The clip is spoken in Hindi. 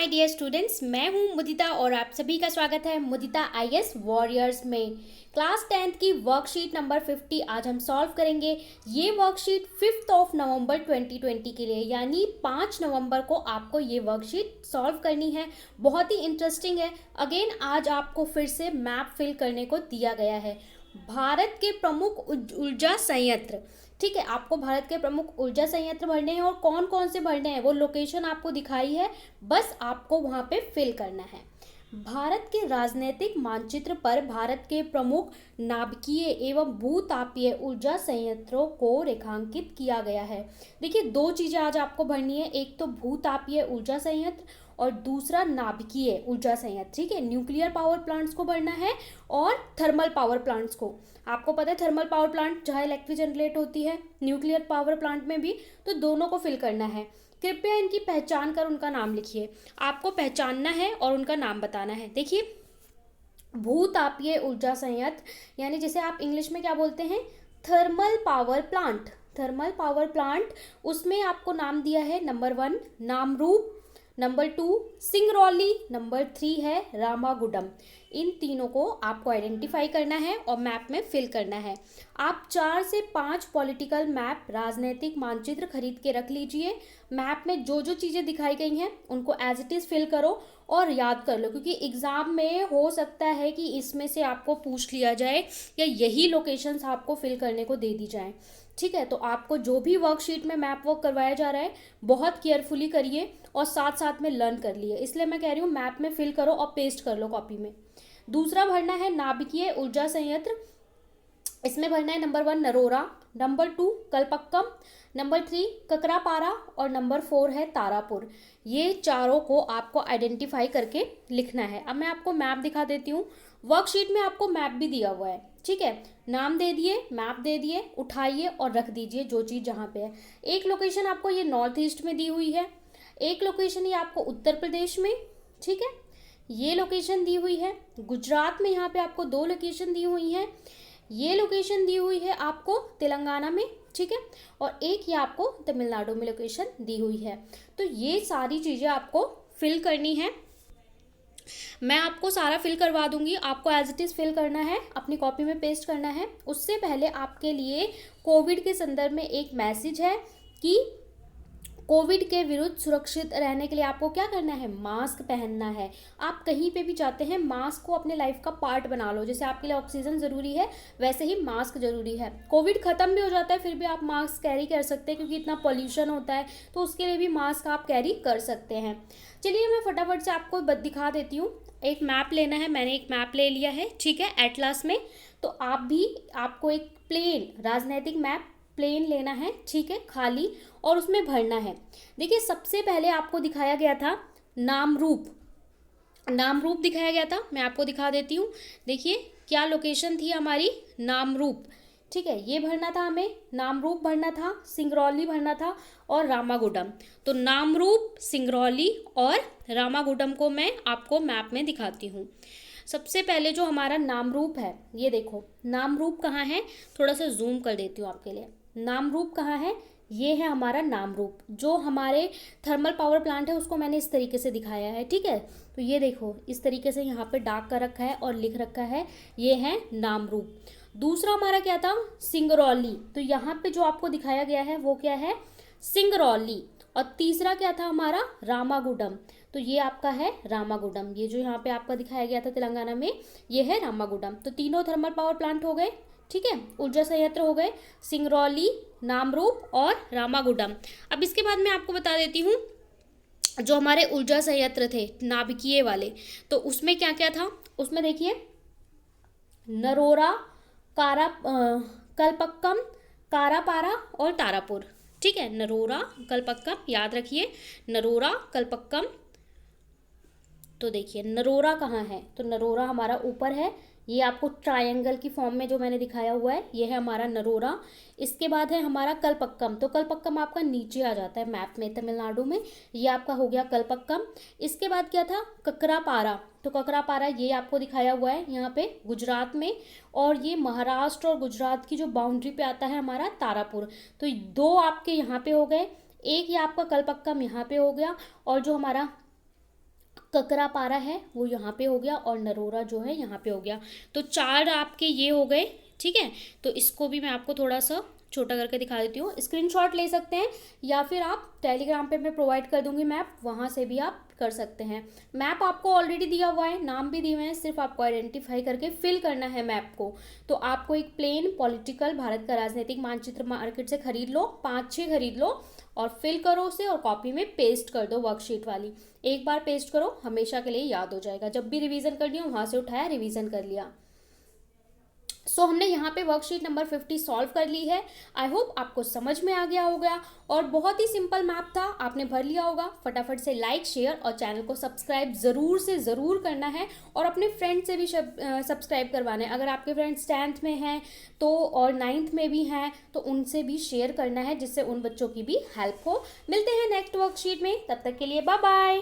माय डियर स्टूडेंट्स, मैं हूं मुदिता और आप सभी का स्वागत है मुदिता आईएएस वॉरियर्स में। क्लास 10th की वर्कशीट नंबर 50 आज हम सॉल्व करेंगे। ये वर्कशीट 5 नवंबर 2020 के लिए यानी 5 नवंबर को आपको ये वर्कशीट सॉल्व करनी है। बहुत ही इंटरेस्टिंग है। अगेन आज आपको फिर से मैप फिल करने को दिया गया है। भारत के प्रमुख ऊर्जा संयंत्र, ठीक है, आपको भारत के प्रमुख ऊर्जा संयंत्र भरने हैं और कौन कौन से भरने हैं वो लोकेशन आपको दिखाई है, बस आपको वहां पे फिल करना है। भारत के राजनीतिक मानचित्र पर भारत के प्रमुख नाभिकीय एवं भूतापीय ऊर्जा संयंत्रों को रेखांकित किया गया है। देखिए, दो चीजें आज आपको भरनी है, एक तो भूतापीय ऊर्जा संयंत्र और दूसरा नाभिकीय ऊर्जा संयंत्र। ठीक है, न्यूक्लियर पावर प्लांट्स को भरना है और थर्मल पावर प्लांट्स को। आपको पता है थर्मल पावर प्लांट जहाँ इलेक्ट्रिक जनरेट होती है, न्यूक्लियर पावर प्लांट में भी, तो दोनों को फिल करना है। कृपया इनकी पहचान कर उनका नाम लिखिए। आपको पहचानना है और उनका नाम बताना है। देखिए, भूतापीय ऊर्जा संयंत्र यानी जिसे आप इंग्लिश में क्या बोलते हैं, thermal power plant. Thermal power plant, उसमें आपको नाम दिया है number 1 Namrup, number 2 Singrauli, number 3 है रामागुडम। इन तीनों को आपको आइडेंटिफाई करना है और मैप में फिल करना है। आप 4 से 5 पॉलिटिकल मैप, राजनीतिक मानचित्र खरीद के रख लीजिए। मैप में जो जो चीज़ें दिखाई गई हैं उनको एज इट इज़ फिल करो और याद कर लो, क्योंकि एग्ज़ाम में हो सकता है कि इसमें से आपको पूछ लिया जाए या यही लोकेशंस आपको फिल करने को दे दी जाएँ। ठीक है, तो आपको जो भी वर्कशीट में मैप वर्क करवाया जा रहा है बहुत केयरफुली करिए और साथ साथ में लर्न कर लिए। इसलिए मैं कह रही हूँ मैप में फिल करो और पेस्ट कर लो कॉपी में। दूसरा भरना है नाभिकीय ऊर्जा संयंत्र। इसमें भरना है number 1 Narora, number 2 Kalpakkam, number 3 ककरापारा और नंबर 4 है तारापुर। ये चारों को आपको आइडेंटिफाई करके लिखना है। अब मैं आपको मैप दिखा देती हूँ। वर्कशीट में आपको मैप भी दिया हुआ है, ठीक है, नाम दे दिए, मैप दे दिए, उठाइए और रख दीजिए जो चीज़ जहाँ पे है। एक लोकेशन आपको ये नॉर्थ ईस्ट में दी हुई है, एक लोकेशन ये आपको उत्तर प्रदेश में, ठीक है, ये लोकेशन दी हुई है गुजरात में, यहाँ पे आपको 2 लोकेशन दी हुई हैं, ये लोकेशन दी हुई है आपको तेलंगाना में, ठीक है, और एक ये आपको तमिलनाडु में लोकेशन दी हुई है। तो ये सारी चीज़ें आपको फिल करनी है। मैं आपको सारा फिल करवा दूंगी, आपको एज इट इज़ फिल करना है, अपनी कॉपी में पेस्ट करना है। उससे पहले आपके लिए कोविड के संदर्भ में एक मैसेज है कि कोविड के विरुद्ध सुरक्षित रहने के लिए आपको क्या करना है, मास्क पहनना है। आप कहीं पे भी जाते हैं मास्क को अपने लाइफ का पार्ट बना लो। जैसे आपके लिए ऑक्सीजन ज़रूरी है वैसे ही मास्क ज़रूरी है। कोविड ख़त्म भी हो जाता है फिर भी आप मास्क कैरी कर सकते हैं, क्योंकि इतना पॉल्यूशन होता है, तो उसके लिए भी मास्क आप कैरी कर सकते हैं। चलिए मैं फटाफट से आपको दिखा देती हूँ। एक मैप लेना है, मैंने एक मैप ले लिया है, ठीक है, एटलास में। तो आप भी, आपको एक प्लेन राजनीतिक मैप प्लेन लेना है, ठीक है, खाली, और उसमें भरना है। देखिए, सबसे पहले आपको दिखाया गया था नामरूप, नामरूप दिखाया गया था। मैं आपको दिखा देती हूँ। देखिए क्या लोकेशन थी हमारी, नामरूप, ठीक है, ये भरना था हमें, नामरूप भरना था, सिंगरौली भरना था और रामागुडम। तो नामरूप, सिंगरौली और रामागुडम को मैं आपको मैप में दिखाती हूँ। सबसे पहले जो हमारा नामरूप है, ये देखो नामरूप कहाँ है, थोड़ा सा जूम कर देती हूँ आपके लिए। नामरूप कहाँ है, ये है हमारा नामरूप। जो हमारे थर्मल पावर प्लांट है उसको मैंने इस तरीके से दिखाया है, ठीक है। तो ये देखो इस तरीके से यहाँ पे डार्क कर रखा है और लिख रखा है, ये है नामरूप। दूसरा हमारा क्या था, सिंगरौली। तो यहाँ पे जो आपको दिखाया गया है वो क्या है, सिंगरौली। और तीसरा क्या था हमारा, रामागुडम। तो ये आपका है रामागुडम। ये जो यहाँ पे आपका दिखाया गया था तेलंगाना में, ये है रामागुडम। तो तीनों थर्मल पावर प्लांट हो गए, ठीक है, ऊर्जा संयंत्र हो गए, सिंगरौली, नामरूप और रामागुडम। अब इसके बाद मैं आपको बता देती हूँ जो हमारे ऊर्जा संयंत्र थे नाभिकीय वाले, तो उसमें क्या क्या था। उसमें देखिए नरोरा, कलपक्कम, कारापारा और तारापुर, ठीक है, नरोरा, कलपक्कम, याद रखिए, नरोरा, कलपक्कम। तो देखिए नरोरा कहाँ है, तो नरोरा हमारा ऊपर है, ये आपको ट्रायंगल की फॉर्म में जो मैंने दिखाया हुआ है, ये है हमारा नरोरा। इसके बाद है हमारा कलपक्कम। तो कलपक्कम आपका नीचे आ जाता है मैप में, तमिलनाडु में, ये आपका हो गया कलपक्कम। इसके बाद क्या था, ककरापारा। तो ककरापारा ये आपको दिखाया हुआ है यहाँ पे गुजरात में, और ये महाराष्ट्र और गुजरात की जो बाउंड्री पे आता है हमारा तारापुर। तो 2 आपके यहाँ पे हो गए, एक ये आपका कलपक्कम यहाँ पे हो गया, और जो हमारा ककरापारा है वो यहाँ पे हो गया और नरोरा जो है यहाँ पे हो गया। तो 4 आपके ये हो गए, ठीक है। तो इसको भी मैं आपको थोड़ा सा छोटा करके दिखा देती हूँ, स्क्रीनशॉट ले सकते हैं या फिर आप टेलीग्राम पे मैं प्रोवाइड कर दूंगी मैप, वहाँ से भी आप कर सकते हैं। मैप आपको ऑलरेडी दिया हुआ है, नाम भी दिए हुए हैं, सिर्फ आपको आइडेंटिफाई करके फिल करना है मैप को। तो आपको एक प्लेन पॉलिटिकल भारत का राजनीतिक मानचित्र मार्केट से खरीद लो, 5-6 खरीद लो और फिल करो उसे और कॉपी में पेस्ट कर दो वर्कशीट वाली। एक बार पेस्ट करो, हमेशा के लिए याद हो जाएगा, जब भी रिवीजन करनी हो वहाँ से उठाया, रिवीजन कर लिया। सो हमने यहाँ पे वर्कशीट नंबर 50 सॉल्व कर ली है। आई होप आपको समझ में आ गया होगा और बहुत ही सिंपल मैप था, आपने भर लिया होगा। फटाफट से लाइक, शेयर और चैनल को सब्सक्राइब ज़रूर से ज़रूर करना है और अपने फ्रेंड से भी सब्सक्राइब करवाना है। अगर आपके फ्रेंड्स 10th में हैं तो और 9th में भी हैं तो उनसे भी शेयर करना है, जिससे उन बच्चों की भी हेल्प हो। मिलते हैं नेक्स्ट वर्कशीट में, तब तक के लिए बाय बाय।